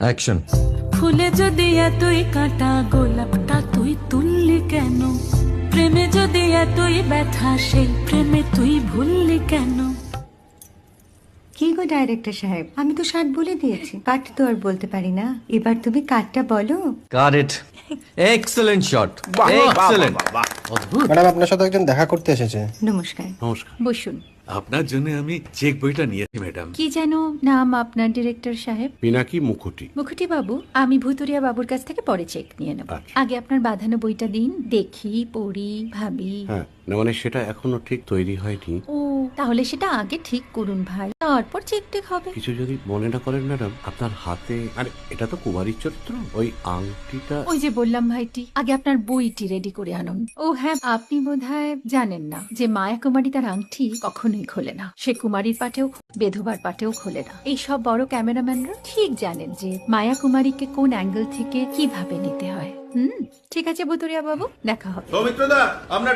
Action. ফুলে যদি এতই কাঁটা গোলাপটা তুই তুললি কেন? প্রেমে যদি এতই ব্যথা সেই প্রেমে তুই ভুললি কেন? কি গো ডাইরেক্টর সাহেব, আমি তো 60 বলে দিয়েছি, কাট তো আর বলতে পারি না, এবার তুমি কাটটা বলো। Got it. Excellent shot, excellent. Madam আপনার সাথে একজন দেখা করতে এসেছে। নমস্কার। নমস্কার। বসুন। আপনার জন্য আমি চেক বইটা নিয়েছি ম্যাডাম। কি যেন নাম আপনার ডিরেক্টর সাহেব? পিনাকি মুখোটি। মুখুটি বাবু, আমি ভুতুরিয়া বাবুর কাছ থেকে পরে চেক নিয়ে নেব। আচ্ছা। আগে আপনার বাঁধানো বইটা দিন, দেখি, পড়ি, ভাবি। হ্যাঁ, না মানে সেটা এখনো ঠিক তৈরি হয়নি। ও, তাহলে সেটা আগে ঠিক করুন ভাই, তারপর চেক টেক হবে। কিছু যদি মনে না করেন ম্যাডাম, আপনার হাতে, আরে এটা তো কুমারীর চরিত্র, ওই আংটিটা। ওই যে বললাম ভাইটি, আগে আপনার বইটি রেডি করে আনুন। ও হ্যাঁ, আপনি বোধহয় জানেন না যে মায়া কুমারী তার আংটি কখনোই খোলে না। সে কুমারীর পাটেও, বেধবার পাটেও খোলে না। এই সব বড় ক্যামেরাম্যানরা ঠিক জানেন যে মায়া কুমারীকে কোন অ্যাঙ্গেল থেকে কিভাবে নিতে হয়। ঠিক আছে ভুতুরিয়া বাবু, দেখা হবে। সৌমিত্রদা, আমরা